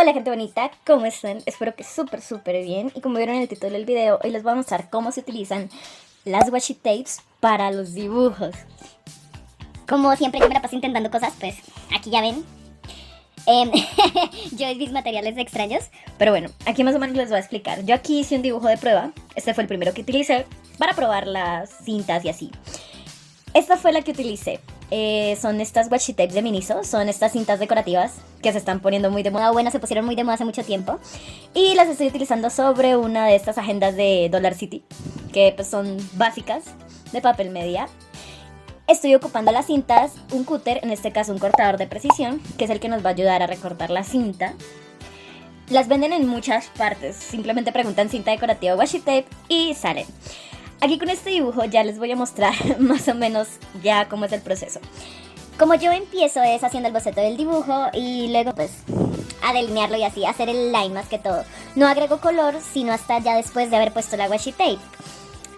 Hola gente bonita, ¿cómo están? Espero que súper bien. Y como vieron en el título del video, hoy les voy a mostrar cómo se utilizan las washi tapes para los dibujos. Como siempre yo me la paso intentando cosas, pues aquí ya ven. Yo y mis materiales extraños. Pero bueno, aquí más o menos les voy a explicar. Yo aquí hice un dibujo de prueba. Este fue el primero que utilicé para probar las cintas y así. Esta fue la que utilicé. Son estas washi tapes de Miniso, son estas cintas decorativas que se están poniendo muy de moda. Bueno, se pusieron muy de moda hace mucho tiempo. Y las estoy utilizando sobre una de estas agendas de Dollar City, que pues son básicas, de papel media. Estoy ocupando las cintas, un cúter, en este caso un cortador de precisión, que es el que nos va a ayudar a recortar la cinta. Las venden en muchas partes, simplemente preguntan cinta decorativa o washi tape y salen. Aquí con este dibujo ya les voy a mostrar más o menos ya cómo es el proceso. Como yo empiezo es haciendo el boceto del dibujo y luego pues a delinearlo y así, hacer el line más que todo. No agrego color, sino hasta ya después de haber puesto la washi tape.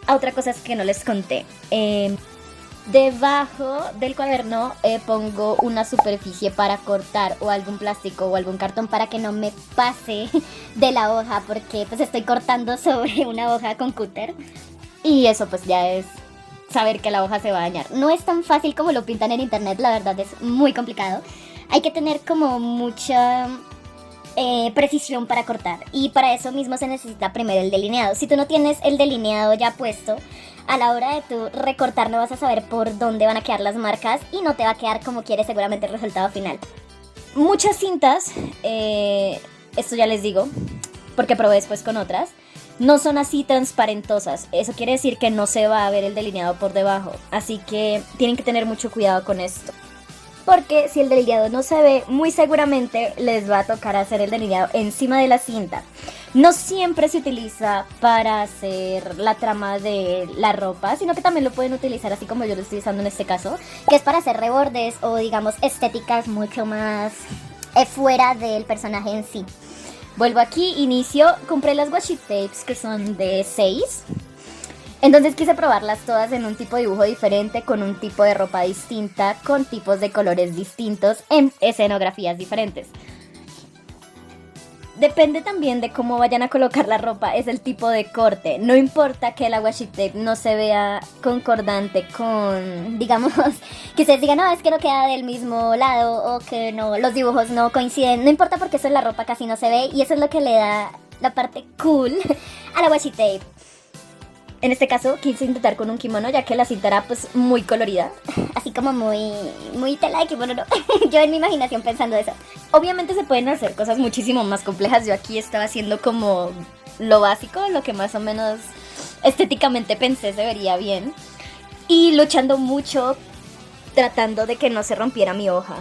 Otra cosa es que no les conté. Debajo del cuaderno pongo una superficie para cortar o algún plástico o algún cartón para que no me pase de la hoja, porque pues estoy cortando sobre una hoja con cúter. Y eso pues ya es saber que la hoja se va a dañar. No es tan fácil como lo pintan en internet, la verdad es muy complicado. Hay que tener como mucha precisión para cortar. Y para eso mismo se necesita primero el delineado. Si tú no tienes el delineado ya puesto, a la hora de tú recortar no vas a saber por dónde van a quedar las marcas y no te va a quedar como quieres seguramente el resultado final. Muchas cintas, esto ya les digo, porque probé después con otras, no son así transparentosas. Eso quiere decir que no se va a ver el delineado por debajo. Así que tienen que tener mucho cuidado con esto. Porque si el delineado no se ve, muy seguramente les va a tocar hacer el delineado encima de la cinta. No siempre se utiliza para hacer la trama de la ropa, sino que también lo pueden utilizar así como yo lo estoy usando en este caso, que es para hacer rebordes o digamos estéticas mucho más fuera del personaje en sí. Vuelvo aquí, inicio, compré las washi tapes que son de 6. Entonces quise probarlas todas en un tipo de dibujo diferente, con un tipo de ropa distinta, con tipos de colores distintos, en escenografías diferentes. Depende también de cómo vayan a colocar la ropa, es el tipo de corte. No importa que la washi tape no se vea concordante con, digamos, que ustedes digan, no, es que no queda del mismo lado o que no, los dibujos no coinciden. No importa porque eso en la ropa casi no se ve y eso es lo que le da la parte cool a la washi tape. En este caso quise intentar con un kimono, ya que la cinta era pues muy colorida, así como muy tela de kimono, ¿no? Yo en mi imaginación pensando eso. Obviamente se pueden hacer cosas muchísimo más complejas. Yo aquí estaba haciendo como lo básico, lo que más o menos estéticamente pensé se vería bien, y luchando mucho tratando de que no se rompiera mi hoja.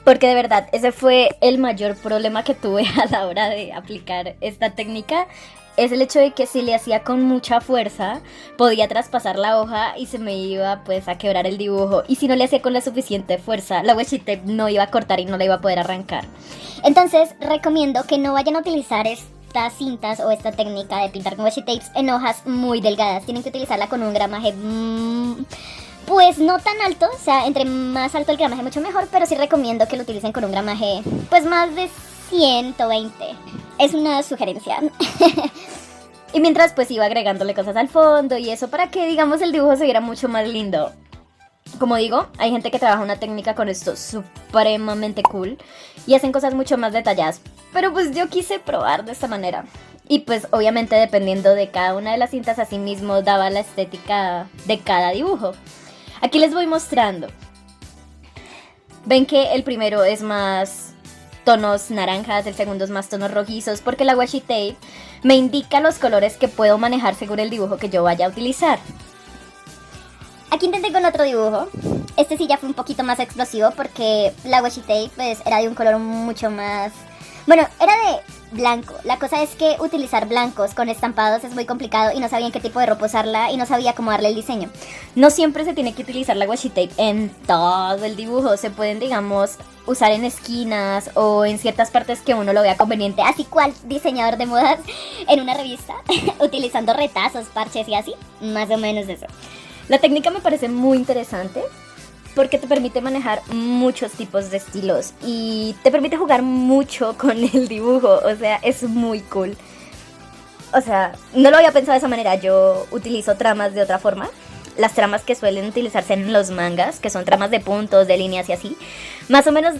Porque de verdad, ese fue el mayor problema que tuve a la hora de aplicar esta técnica. Es el hecho de que si le hacía con mucha fuerza, podía traspasar la hoja y se me iba pues a quebrar el dibujo. Y si no le hacía con la suficiente fuerza, la washi tape no iba a cortar y no la iba a poder arrancar. Entonces recomiendo que no vayan a utilizar estas cintas o esta técnica de pintar con washi tapes en hojas muy delgadas. Tienen que utilizarla con un gramaje pues no tan alto, o sea, entre más alto el gramaje mucho mejor, pero sí recomiendo que lo utilicen con un gramaje pues más de 120. Es una sugerencia. Y mientras pues iba agregándole cosas al fondo y eso para que digamos el dibujo se viera mucho más lindo. Como digo, hay gente que trabaja una técnica con esto supremamente cool y hacen cosas mucho más detalladas. Pero pues yo quise probar de esta manera. Y pues obviamente dependiendo de cada una de las cintas, así mismo daba la estética de cada dibujo. Aquí les voy mostrando. Ven que el primero es más tonos naranjas, el segundo es más tonos rojizos, porque la washi tape me indica los colores que puedo manejar según el dibujo que yo vaya a utilizar. Aquí intenté con otro dibujo. Este sí ya fue un poquito más explosivo porque la washi tape pues era de un color mucho más... Bueno, era de blanco. La cosa es que utilizar blancos con estampados es muy complicado y no sabía en qué tipo de ropa usarla y no sabía cómo darle el diseño. No siempre se tiene que utilizar la washi tape en todo el dibujo. Se pueden, digamos, usar en esquinas o en ciertas partes que uno lo vea conveniente. Así cual diseñador de modas en una revista, utilizando retazos, parches y así. Más o menos eso. La técnica me parece muy interesante. porque te permite manejar muchos tipos de estilos y te permite jugar mucho con el dibujo, o sea, es muy cool. O sea, no lo había pensado de esa manera, yo utilizo tramas de otra forma. Las tramas que suelen utilizarse en los mangas, que son tramas de puntos, de líneas y así, más o menos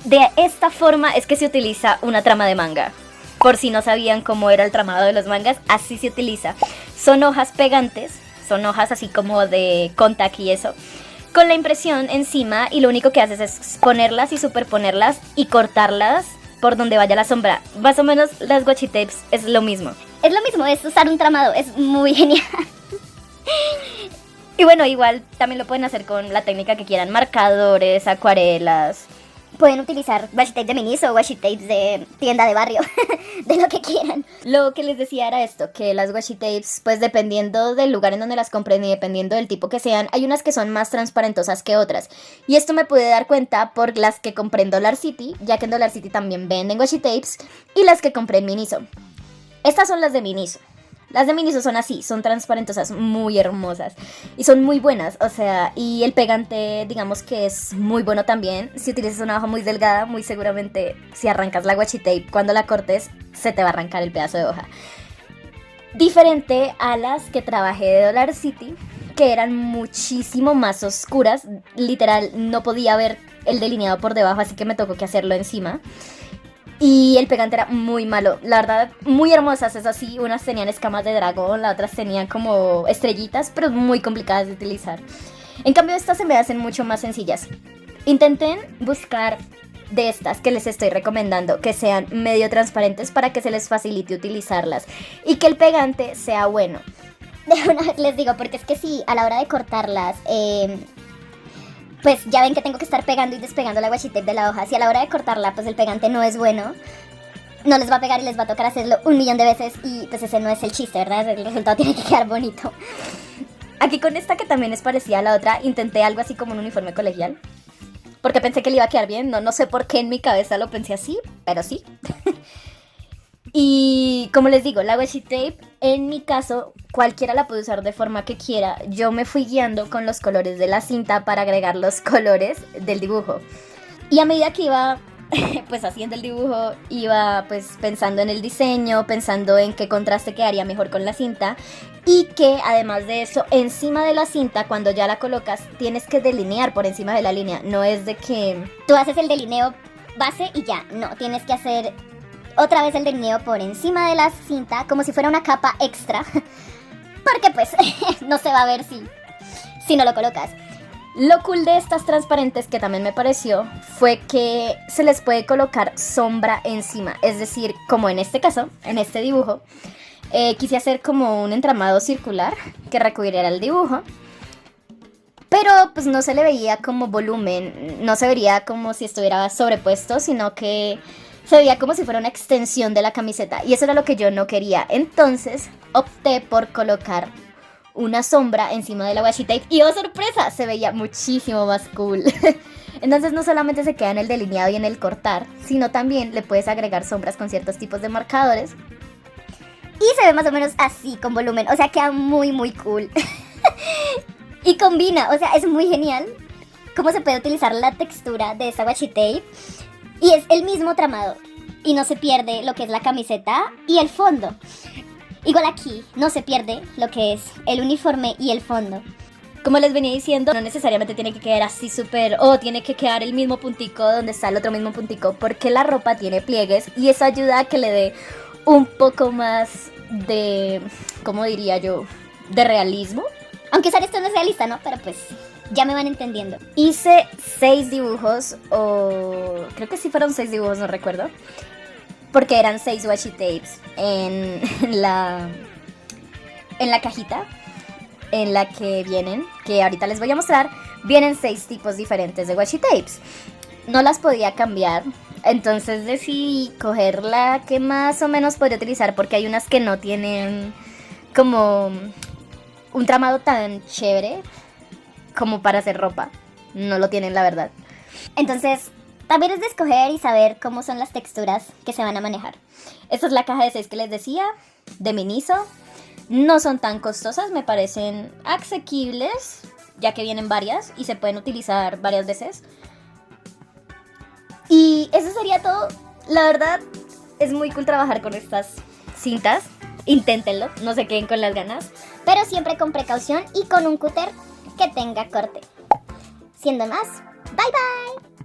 de esta forma es que se utiliza una trama de manga. Por si no sabían cómo era el tramado de los mangas, así se utiliza. Son hojas pegantes, son hojas así como de contact y eso, con la impresión encima, y lo único que haces es ponerlas y superponerlas y cortarlas por donde vaya la sombra. Más o menos las washi tapes es lo mismo. Es lo mismo, es usar un tramado, es muy genial. Y bueno, igual también lo pueden hacer con la técnica que quieran, marcadores, acuarelas. Pueden utilizar washi tape de Miniso o washi tapes de tienda de barrio, de lo que quieran. Lo que les decía era esto, que las washi tapes, pues dependiendo del lugar en donde las compren y dependiendo del tipo que sean, hay unas que son más transparentosas que otras. Y esto me pude dar cuenta por las que compré en Dollar City, ya que en Dollar City también venden washi tapes, y las que compré en Miniso. Estas son las de Miniso. Las de Miniso son así, son transparentosas, muy hermosas y son muy buenas, o sea, y el pegante digamos que es muy bueno también. Si utilizas una hoja muy delgada, muy seguramente si arrancas la washi tape, cuando la cortes se te va a arrancar el pedazo de hoja. Diferente a las que trabajé de Dollar City, que eran muchísimo más oscuras, literal no podía ver el delineado por debajo, así que me tocó que hacerlo encima. Y el pegante era muy malo, la verdad, muy hermosas, es así, unas tenían escamas de dragón, las otras tenían como estrellitas, pero muy complicadas de utilizar. En cambio estas se me hacen mucho más sencillas. Intenten buscar de estas que les estoy recomendando, que sean medio transparentes para que se les facilite utilizarlas y que el pegante sea bueno. De una vez les digo, porque es que sí, a la hora de cortarlas, pues ya ven que tengo que estar pegando y despegando la washi tape de la hoja. Si a la hora de cortarla, pues el pegante no es bueno, no les va a pegar y les va a tocar hacerlo 1.000.000 de veces y pues ese no es el chiste, ¿verdad? El resultado tiene que quedar bonito. Aquí con esta que también es parecida a la otra, intenté algo así como un uniforme colegial, porque pensé que le iba a quedar bien, no sé por qué en mi cabeza lo pensé así, pero sí. Y como les digo, la washi tape, en mi caso, cualquiera la puede usar de forma que quiera. Yo me fui guiando con los colores de la cinta para agregar los colores del dibujo. Y a medida que iba pues haciendo el dibujo, iba pues pensando en el diseño, pensando en qué contraste quedaría mejor con la cinta. Y que además de eso, encima de la cinta, cuando ya la colocas, tienes que delinear por encima de la línea. No es de que tú haces el delineo base y ya, no, tienes que hacer otra vez el delineo por encima de la cinta, como si fuera una capa extra, porque pues no se va a ver si no lo colocas. Lo cool de estas transparentes, que también me pareció, fue que se les puede colocar sombra encima, es decir, como en este caso, en este dibujo, quise hacer como un entramado circular que recubriera el dibujo, pero pues no se le veía como volumen, no se vería como si estuviera sobrepuesto, sino que se veía como si fuera una extensión de la camiseta, y eso era lo que yo no quería. Entonces opté por colocar una sombra encima de la washi tape y ¡oh sorpresa! Se veía muchísimo más cool. Entonces no solamente se queda en el delineado y en el cortar, sino también le puedes agregar sombras con ciertos tipos de marcadores. Y se ve más o menos así, con volumen, o sea, queda muy muy cool. Y combina, o sea, es muy genial cómo se puede utilizar la textura de esa washi tape. Y es el mismo tramado y no se pierde lo que es la camiseta y el fondo. Igual aquí no se pierde lo que es el uniforme y el fondo. Como les venía diciendo, no necesariamente tiene que quedar así súper, tiene que quedar el mismo puntico donde está el otro mismo puntico, porque la ropa tiene pliegues y eso ayuda a que le dé un poco más de, ¿cómo diría yo?, de realismo. Aunque usar esto no es realista, ¿no? Pero pues ya me van entendiendo. Hice 6 dibujos, o creo que sí fueron 6 dibujos, no recuerdo, porque eran 6 washi tapes en la cajita en la que vienen, que ahorita les voy a mostrar. Vienen 6 tipos diferentes de washi tapes. No las podía cambiar, entonces decidí coger la que más o menos podría utilizar, porque hay unas que no tienen como un tramado tan chévere como para hacer ropa. No lo tienen, la verdad. Entonces también es de escoger y saber cómo son las texturas que se van a manejar. Esta es la caja de 6 que les decía, de Miniso. No son tan costosas, me parecen asequibles. ya que vienen varias y se pueden utilizar varias veces. Y eso sería todo. La verdad, es muy cool trabajar con estas cintas. Inténtenlo, no se queden con las ganas. Pero siempre con precaución y con un cúter que tenga corte. Siendo más, bye bye.